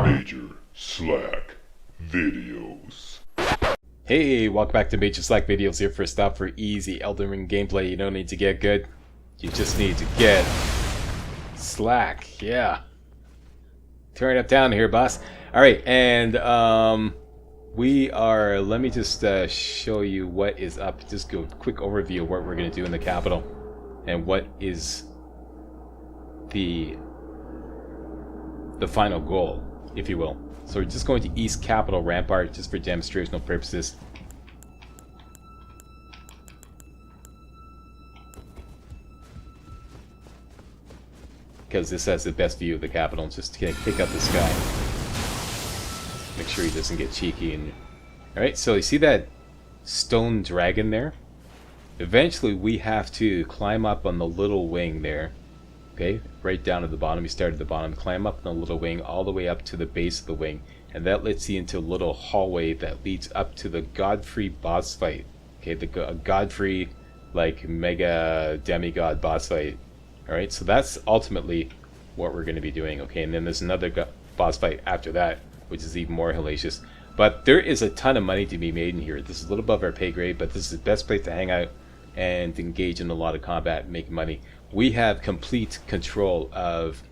Major Slack Videos. Hey, welcome back to MajorSlackVideos, here for a stop for easy Elden Ring gameplay. You don't need to get good, you just need to get slack. Yeah. Turn it up down here, boss. Alright, and let me just show you what is up. Just go quick overview of what we're going to do in the capital and what is the final goal, if you will. So we're just going to East Capital Rampart just for demonstrational purposes. Because this has the best view of the capital. Just to pick up the sky. Make sure he doesn't get cheeky. And alright, so you see that stone dragon there? Eventually we have to climb up on the little wing there. Okay, right down at the bottom. You start at the bottom, climb up in the little wing all the way up to the base of the wing, and that lets you into a little hallway that leads up to the Godfrey boss fight. Okay, the Godfrey, like, mega demigod boss fight. Alright, so that's ultimately what we're going to be doing. Okay, and then there's another boss fight after that, which is even more hellacious. But there is a ton of money to be made in here. This is a little above our pay grade, but this is the best place to hang out and engage in a lot of combat and make money. We have complete control of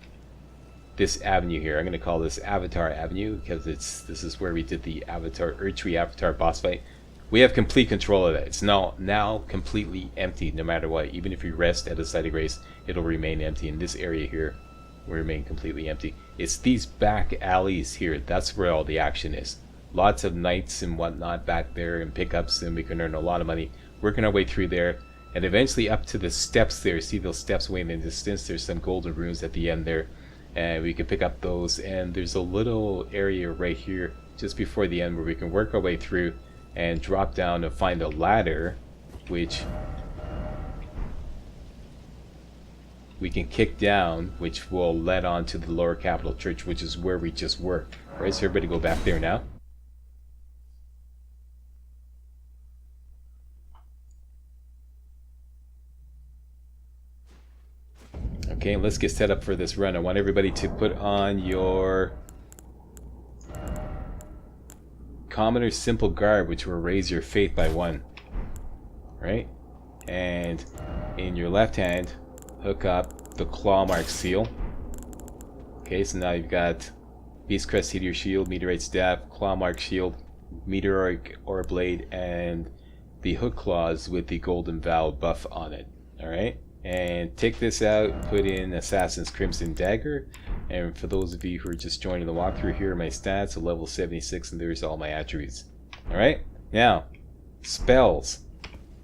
this avenue here. I'm going to call this Avatar Avenue because this is where we did the Erdtree Avatar boss fight. We have complete control of that. It's now completely empty no matter what. Even if you rest at a site of grace, it'll remain empty. In this area here will remain completely empty. It's these back alleys here. That's where all the action is. Lots of knights and whatnot back there and pickups, and we can earn a lot of money working our way through there. And eventually up to the steps there. See those steps way in the distance? There's some golden runes at the end there. And we can pick up those. And there's a little area right here just before the end where we can work our way through and drop down and find a ladder, which we can kick down, which will lead on to the lower capital church, which is where we just were. Alright, so everybody go back there now. Okay, let's get set up for this run. I want everybody to put on your Commoner Simple Garb, which will raise your faith by 1. Right? And in your left hand, hook up the Claw Mark Seal. Okay, so now you've got Beast Crest Meteor Shield, Meteorite Staff, Claw Mark Shield, Meteoric Ore Blade, and the Hook Claws with the Golden Vow buff on it. Alright? And take this out, put in Assassin's Crimson Dagger, and for those of you who are just joining the walkthrough, here are my stats, a level 76, and there's all my attributes. Alright, now, spells.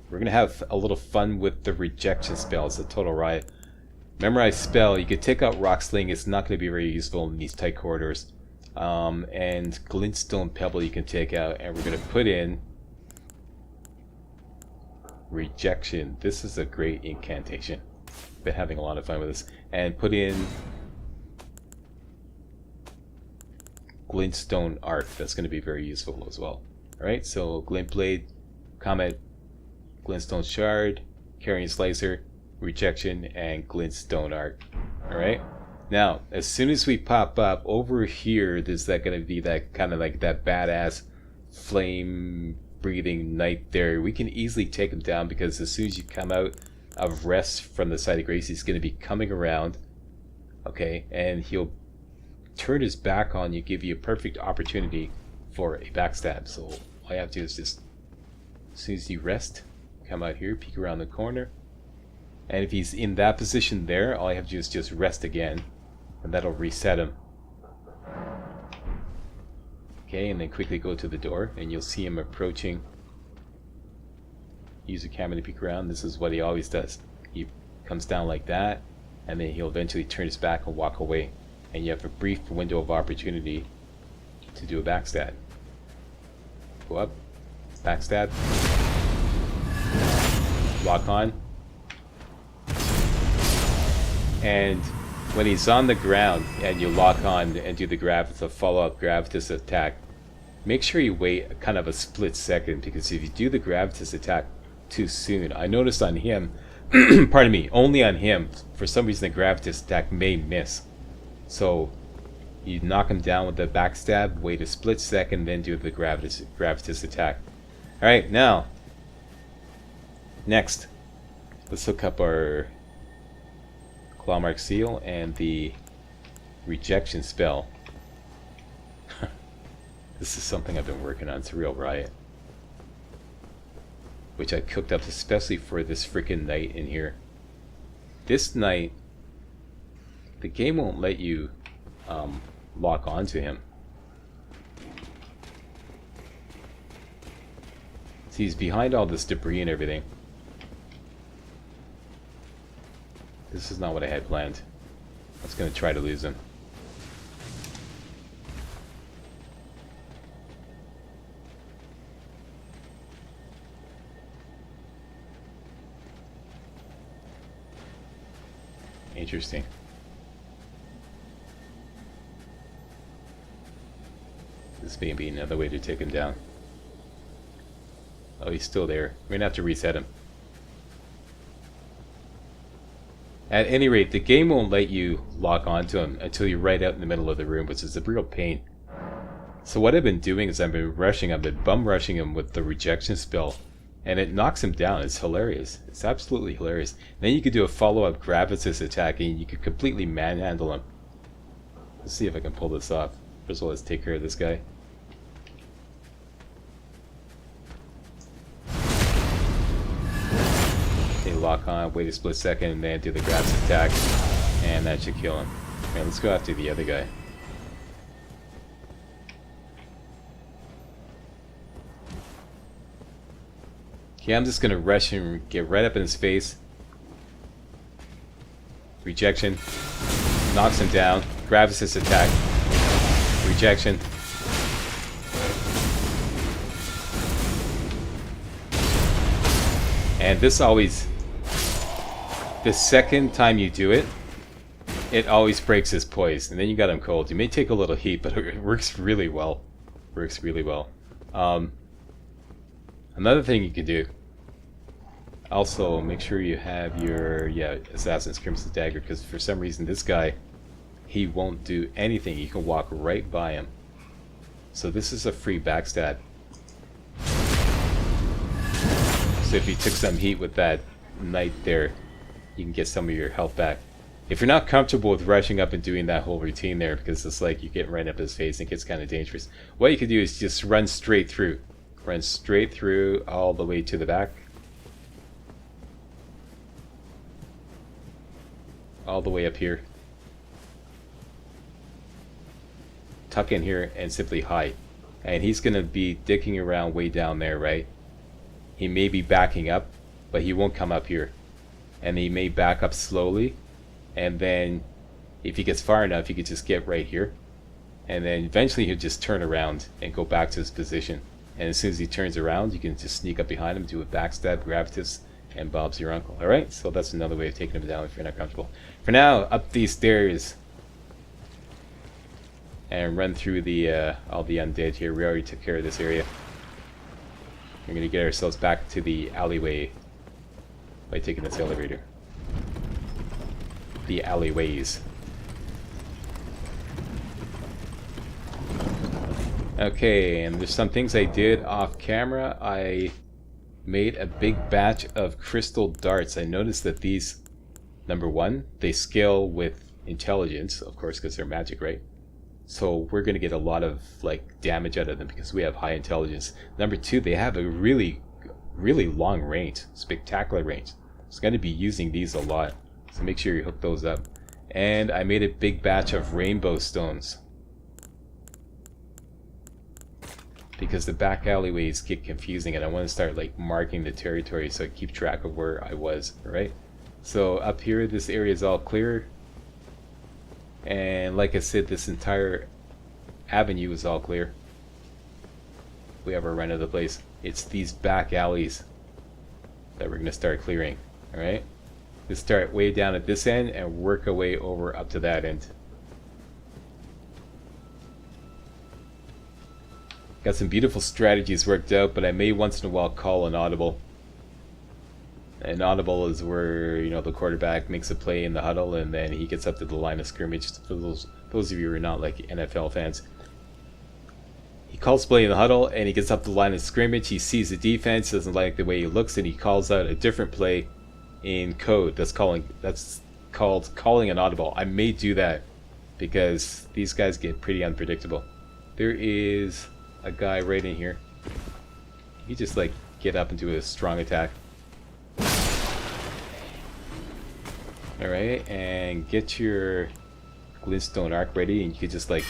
We're going to have a little fun with the rejection spells, a total riot. Memorize spell, you can take out Rock Sling, it's not going to be very useful in these tight corridors. And Glintstone Pebble you can take out, and we're going to put in Rejection. This is a great incantation. Been having a lot of fun with this. And put in Glintstone Arc. That's going to be very useful as well. Alright, so Glint Blade, Comet, Glintstone Shard, Carrion Slicer, Rejection, and Glintstone Arc. Alright? Now, as soon as we pop up, over here, there's going to be that kind of like that badass flame breathing knight there. We can easily take him down because as soon as you come out of rest from the site of grace, he's going to be coming around, okay, and he'll turn his back on you, give you a perfect opportunity for a backstab. So all you have to do is just, as soon as you rest, come out here, peek around the corner, and if he's in that position there, all you have to do is just rest again, and that'll reset him. Okay, and then quickly go to the door, and you'll see him approaching. Use your camera to peek around. This is what he always does. He comes down like that, and then he'll eventually turn his back and walk away. And you have a brief window of opportunity to do a backstab. Go up, backstab, lock on, and when he's on the ground and you lock on and do the follow-up gravitas attack, make sure you wait kind of a split second, because if you do the gravitas attack too soon, I noticed on him, pardon me, only on him, for some reason the gravitas attack may miss. So You knock him down with the backstab, wait a split second, then do the gravitas attack. Alright, now, next, let's hook up our Clawmark Seal and the rejection spell. This is something I've been working on. It's a real riot. Which I cooked up especially for this freaking knight in here. This knight, the game won't let you lock onto him. See, he's behind all this debris and everything. This is not what I had planned. I was going to try to lose him. Interesting. This may be another way to take him down. Oh, he's still there. We're gonna have to reset him. At any rate, the game won't let you lock onto him until you're right out in the middle of the room, which is a real pain. So what I've been doing is I've been rushing him, bum rushing him with the rejection spell. And it knocks him down. It's hilarious. It's absolutely hilarious. Then you could do a follow-up gravitas attack and you could completely manhandle him. Let's see if I can pull this off. First of all, let's take care of this guy. Okay, lock on, wait a split second, and then do the gravitas attack. And that should kill him. Okay, let's go after the other guy. Okay, I'm just gonna rush and get right up in his face. Rejection. Knocks him down. Gravitas attack. Rejection. And this always... the second time you do it, it always breaks his poise. And then you got him cold. You may take a little heat, but it works really well. Works really well. Another thing you can do... also, make sure you have your, Assassin's Crimson Dagger, because for some reason this guy, he won't do anything. You can walk right by him. So this is a free backstab. So if you took some heat with that knight there, you can get some of your health back. If you're not comfortable with rushing up and doing that whole routine there, because it's like you get right up his face and it gets kind of dangerous, what you can do is just run straight through. Run straight through all the way to the back. All the way up here. Tuck in here and simply hide. And he's going to be dicking around way down there, right? He may be backing up, but he won't come up here. And he may back up slowly. And then if he gets far enough, he could just get right here. And then eventually he'll just turn around and go back to his position. And as soon as he turns around, you can just sneak up behind him, do a backstab, gravitas, and Bob's your uncle. Alright, so that's another way of taking him down if you're not comfortable. For now, up these stairs. And run through the all the undead here. We already took care of this area. We're going to get ourselves back to the alleyway by taking this elevator. The alleyways. Okay, and there's some things I did off camera. I made a big batch of crystal darts. I noticed that these, number one, they scale with intelligence, of course, because they're magic, right? So we're going to get a lot of like damage out of them because we have high intelligence. Number two, they have a really long range, spectacular range. So I'm going to be using these a lot. So make sure you hook those up. And I made a big batch of rainbow stones. Because the back alleyways get confusing and I want to start like marking the territory so I keep track of where I was, right? So up here, this area is all clear. And like I said, this entire avenue is all clear. We have our run of the place. It's these back alleys that we're going to start clearing, alright? Let's start way down at this end and work our way over up to that end. Got some beautiful strategies worked out, but I may once in a while call an audible. An audible is where, you know, the quarterback makes a play in the huddle and then he gets up to the line of scrimmage for those Those of you who are not like NFL fans. He calls play in the huddle, and he gets up the line of scrimmage. He sees the defense, doesn't like the way he looks, and he calls out a different play in code. That's called calling an audible. I may do that because these guys get pretty unpredictable. There is a guy right in here. You just like get up and do a strong attack. Alright, and get your glintstone arc ready, and you can just like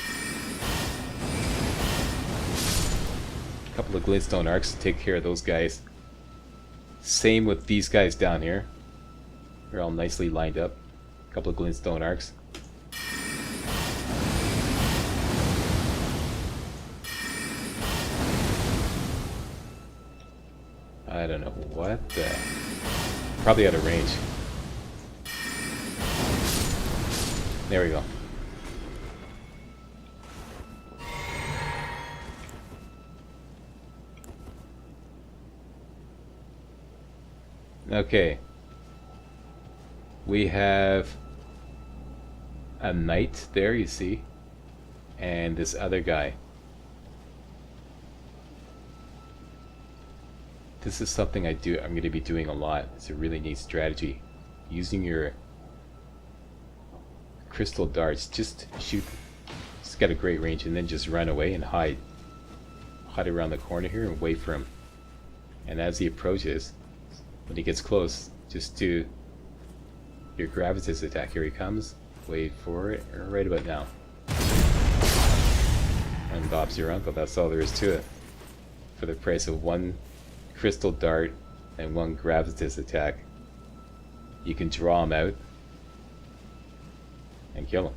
a couple of glintstone arcs to take care of those guys. Same with these guys down here. They're all nicely lined up. A couple of glintstone arcs. I don't know what the... Probably out of range. There we go. Okay. We have a knight there, you see, and this other guy. This is something I'm going to be doing a lot. It's a really neat strategy. Using your crystal darts, just shoot. It's got a great range, and then just run away and hide. Hide around the corner here and wait for him. And as he approaches, when he gets close, just do your gravitas attack. Here he comes. Wait for it. Right about now. And Bob's your uncle. That's all there is to it. For the price of one crystal dart and one gravitas attack, you can draw him out and kill him.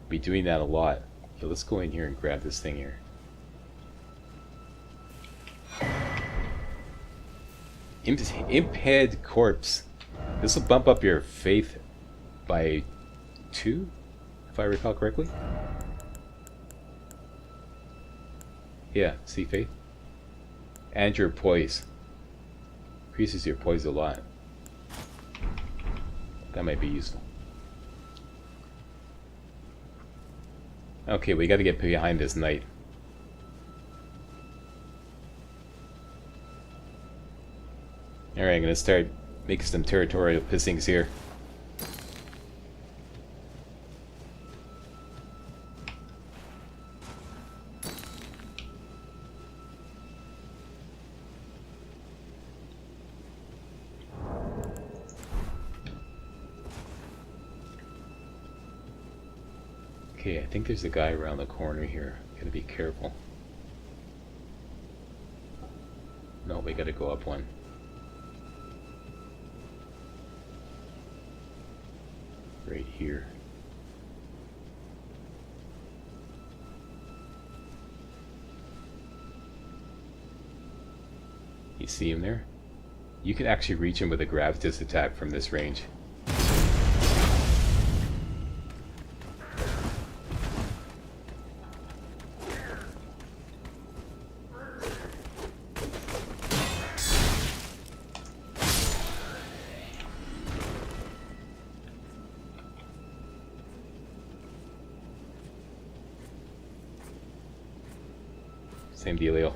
Be doing that a lot. Okay, let's go in here and grab this thing here. Imp head corpse. This will bump up your faith by 2, if I recall correctly. Yeah, see faith? And your poise. Increases your poise a lot. That might be useful. Okay, we gotta get behind this knight. Alright, I'm gonna start making some territorial pissings here. Okay, I think there's a guy around the corner here. Gotta be careful. No, we gotta go up one. Right here. You see him there? You can actually reach him with a gravitas attack from this range. Same dealio.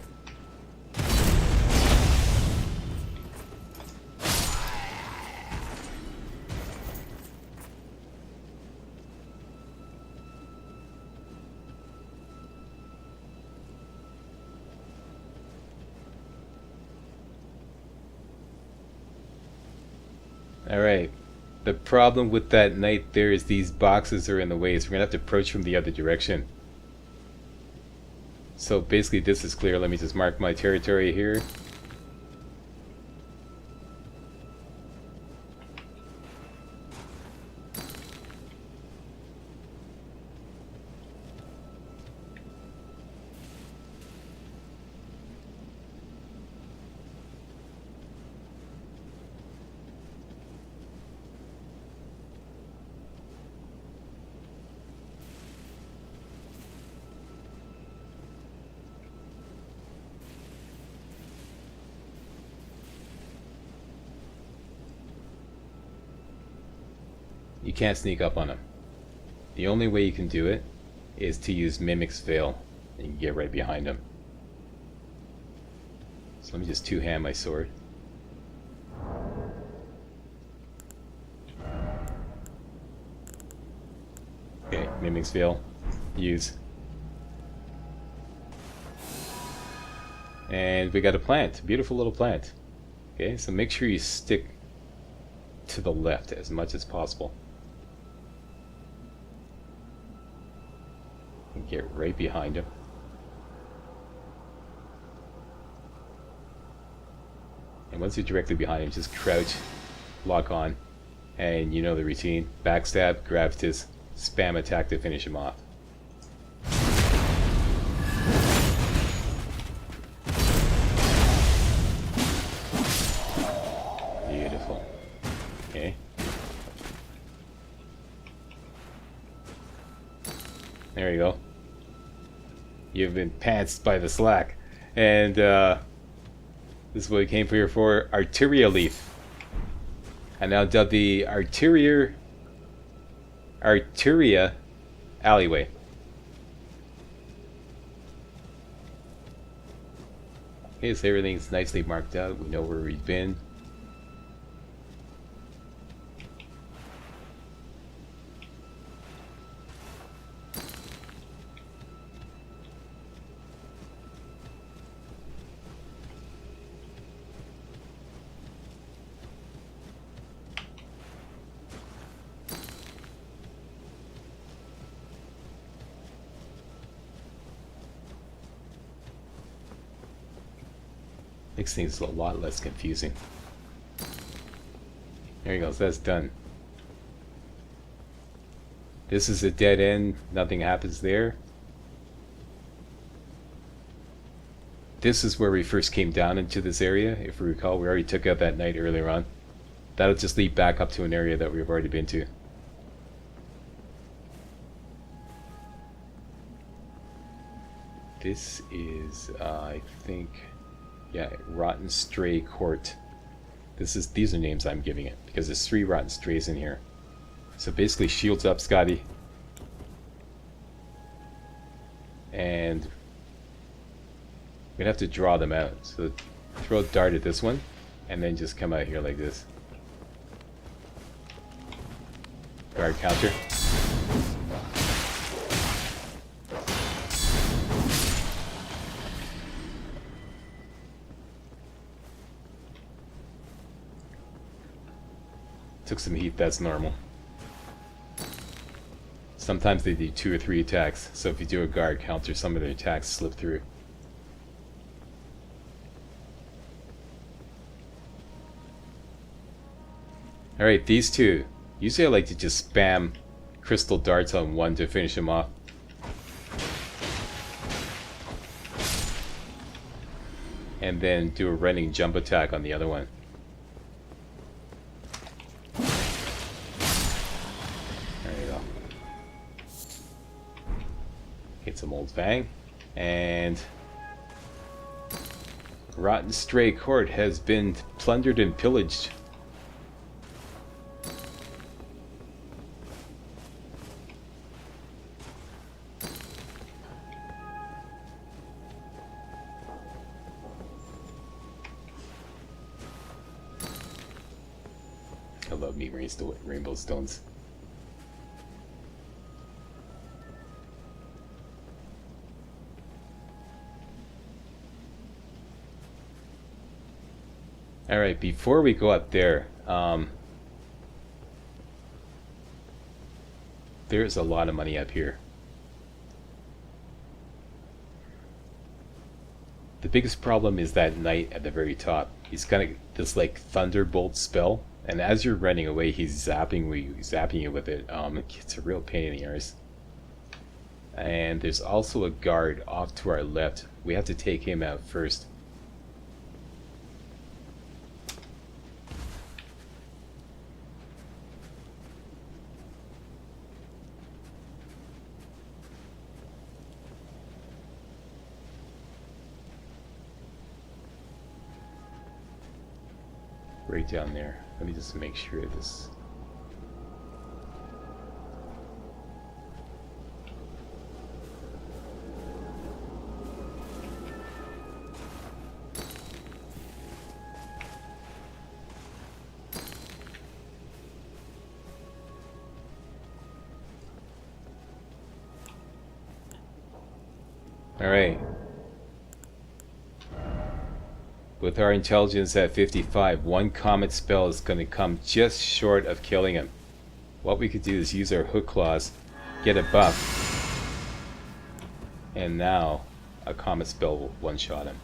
Alright. The problem with that knight there is these boxes are in the way, so we're gonna have to approach from the other direction. So basically this is clear. Let me just mark my territory here. You can't sneak up on him. The only way you can do it is to use Mimic's Veil, and you can get right behind him. So let me just two-hand my sword. Okay, Mimic's Veil. Use. And we got a plant. A beautiful little plant. Okay, so make sure you stick to the left as much as possible. And get right behind him. And once you're directly behind him, just crouch, lock on, and you know the routine. Backstab, grab his spam attack to finish him off. Beautiful. Okay. There you go. You've been pantsed by the slack. And this is what we came here for. Arteria Leaf. I now dub the Arteria Alleyway. Okay, so everything's nicely marked out. We know where we've been. Makes things a lot less confusing. There you go, so that's done. This is a dead end, nothing happens there. This is where we first came down into this area, if we recall. We already took out that night earlier on. That'll just lead back up to an area that we've already been to. This is, I think... yeah, Rotten Stray Court. These are names I'm giving it because there's 3 Rotten Strays in here. So basically, shields up, Scotty, and we're gonna have to draw them out. So throw a dart at this one, and then just come out here like this. Guard counter. Took some heat, that's normal. Sometimes they do 2 or 3 attacks, so if you do a guard counter, some of their attacks slip through. Alright, these two. Usually I like to just spam crystal darts on one to finish him off. And then do a running jump attack on the other one. Get some old Fang, and Rotten Stray Court has been plundered and pillaged. I love me rainbow stones. Alright, before we go up there, there's a lot of money up here. The biggest problem is that knight at the very top. He's got this like thunderbolt spell, and as you're running away, he's zapping you with it. It's a real pain in the arse. And there's also a guard off to our left. We have to take him out first. Right down there. Let me just make sure this... Alright. With our intelligence at 55, one comet spell is going to come just short of killing him. What we could do is use our hook claws, get a buff, and now a comet spell will one-shot him.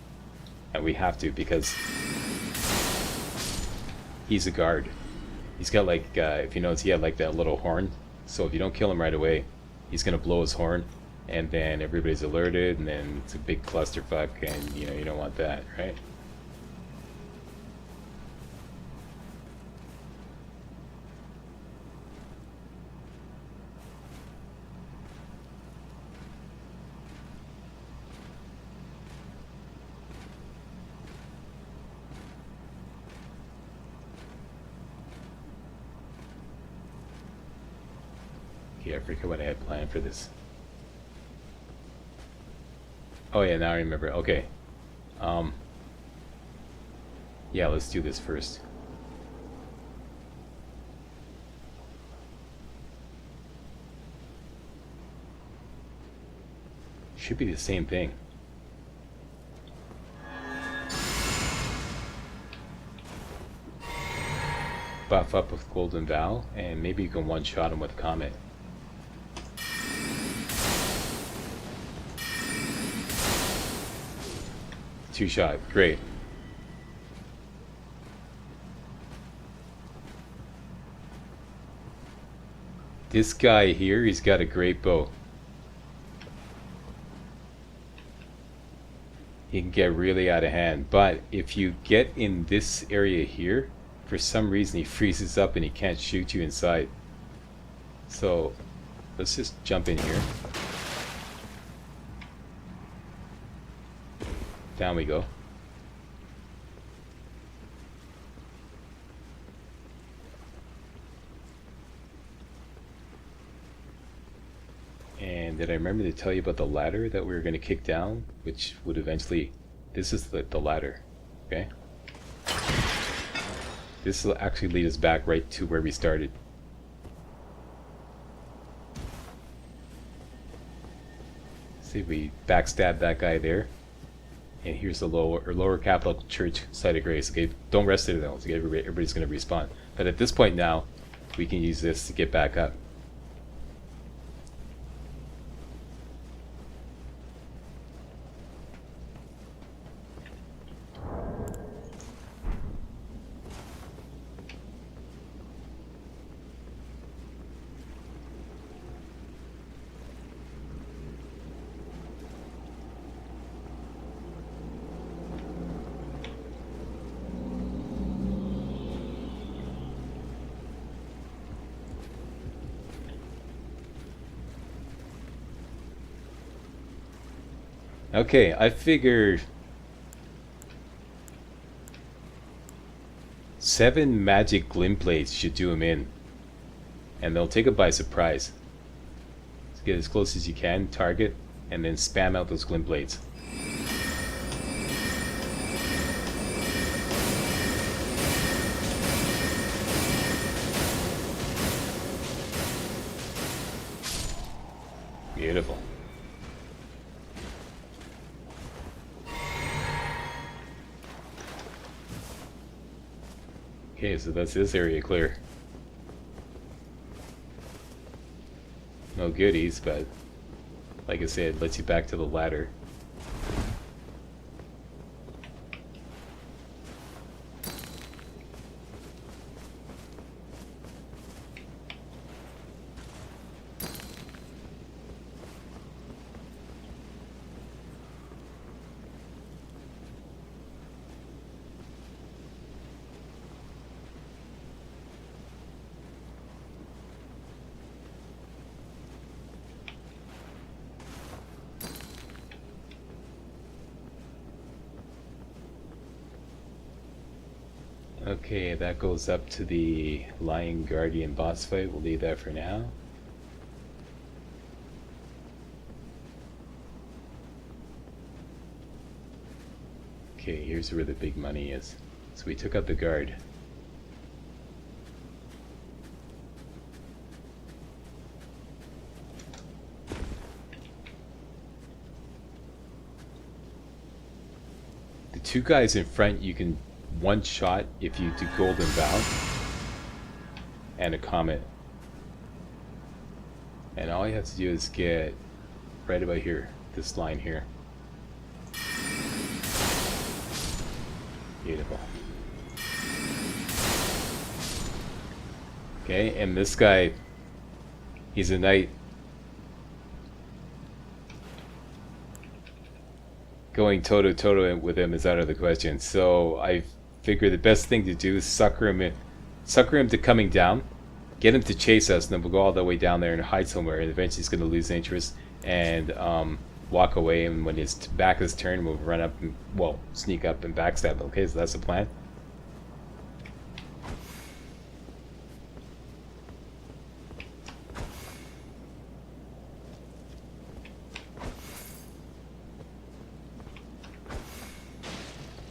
And we have to because he's a guard. He's got like, if you notice, he had like that little horn. So if you don't kill him right away, he's going to blow his horn, and then everybody's alerted, and then it's a big clusterfuck, and you know, you don't want that, right? Okay, I forget what I had planned for this. Oh yeah, now I remember. Okay. Yeah, let's do this first. Should be the same thing. Buff up with Golden Vow, and maybe you can one-shot him with Comet. Two-shot, great. This guy here, he's got a great bow. He can get really out of hand, but if you get in this area here, for some reason he freezes up and he can't shoot you inside. So let's just jump in here. Down we go. And did I remember to tell you about the ladder that we were going to kick down, which would eventually... This is the ladder, okay? This will actually lead us back right to where we started. See if we backstab that guy there. And here's the lower capital church site of grace. Okay, don't rest it though. Everybody's going to respawn. But at this point now, we can use this to get back up. Okay, I figured 7 magic glint blades should do him in, and they'll take him by surprise. So get as close as you can, target, and then spam out those glint blades. Beautiful. Okay, so that's this area clear. No goodies, but like I said, lets you back to the ladder. Okay, that goes up to the Lion Guardian boss fight. We'll leave that for now. Okay, here's where the big money is. So we took out the guard. two guys in front you can one shot if you do golden bound and a comet. And all you have to do is get right about here, this line here. Beautiful. Okay, and this guy, he's a knight. Going toe-to-toe with him is out of the question. So I figure the best thing to do is sucker him to coming down, get him to chase us, and then we'll go all the way down there and hide somewhere, and eventually he's going to lose interest and walk away, and when his back is turned, we'll run up and, well, sneak up and backstab him. Okay, so that's the plan.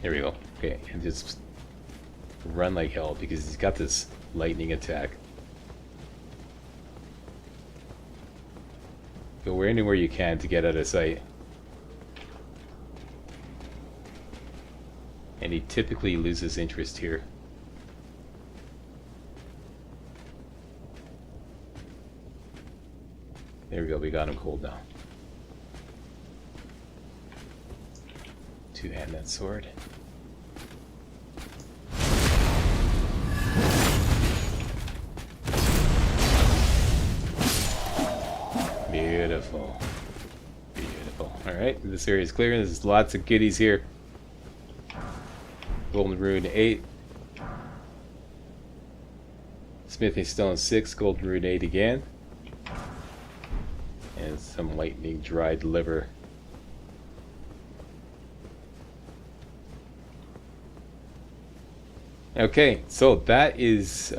There we go. Okay, and just run like hell because he's got this lightning attack. Go anywhere you can to get out of sight. And he typically loses interest here. There we go, we got him cold now. Two-hand that sword. Beautiful. Beautiful. Alright, this area is clear. There's lots of goodies here. Golden Rune 8. Smithing Stone 6. Golden Rune 8 again. And some lightning dried liver. Okay, so that is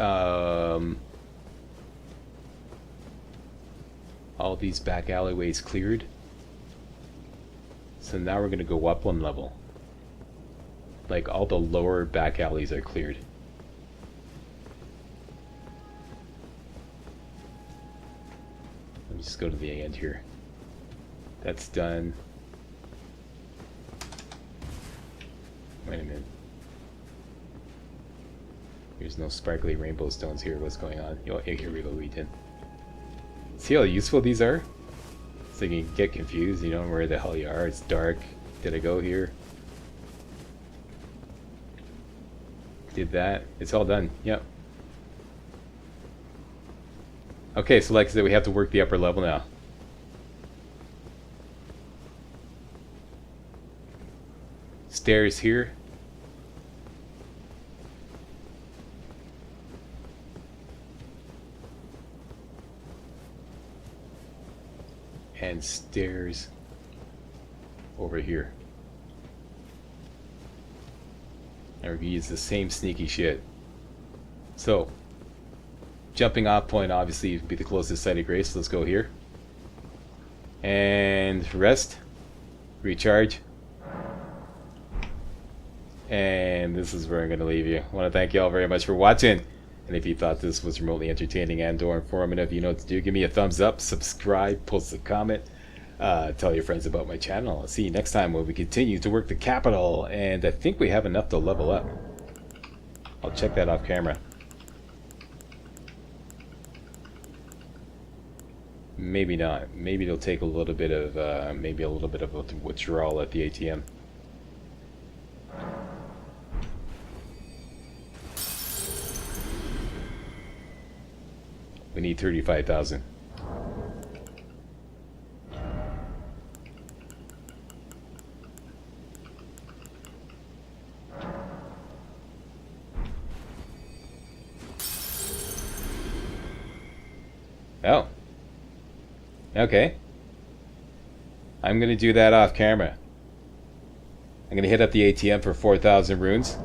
all these back alleyways cleared. So now we're going to go up one level. Like all the lower back alleys are cleared. Let me just go to the end here. That's done. Wait a minute. There's no sparkly rainbow stones here. What's going on? Oh, here we go. We did. See how useful these are? So you can get confused. You don't know where the hell you are. It's dark. Did I go here? Did that. It's all done. Yep. Okay, so like I said, we have to work the upper level now. Stairs here. And stairs over here. And we're gonna use the same sneaky shit. So, jumping off point obviously would be the closest site of grace. Let's go here. And rest. Recharge. And this is where I'm going to leave you. I want to thank you all very much for watching. And if you thought this was remotely entertaining and or informative, you know what to do. Give me a thumbs up, subscribe, post a comment, tell your friends about my channel. I'll see you next time when we continue to work the capital. And I think we have enough to level up. I'll check that off camera. Maybe not. Maybe it'll take a little bit of a withdrawal at the ATM. We need 35,000. Oh. Okay. I'm going to do that off camera. I'm going to hit up the ATM for 4,000 runes.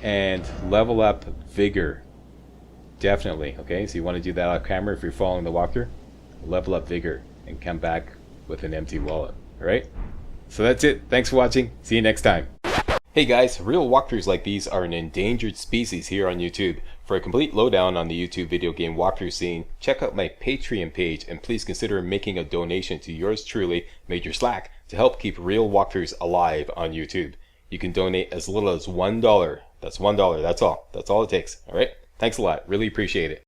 And level up Vigor. Definitely, okay? So you want to do that off camera if you're following the walkthrough. Level up Vigor and come back with an empty wallet, alright? So that's it. Thanks for watching. See you next time. Hey guys, real walkthroughs like these are an endangered species here on YouTube. For a complete lowdown on the YouTube video game walkthrough scene, check out my Patreon page, and please consider making a donation to yours truly, Major Slack, to help keep real walkthroughs alive on YouTube. You can donate as little as $1. That's $1, that's all. That's all it takes, alright? Thanks a lot, really appreciate it.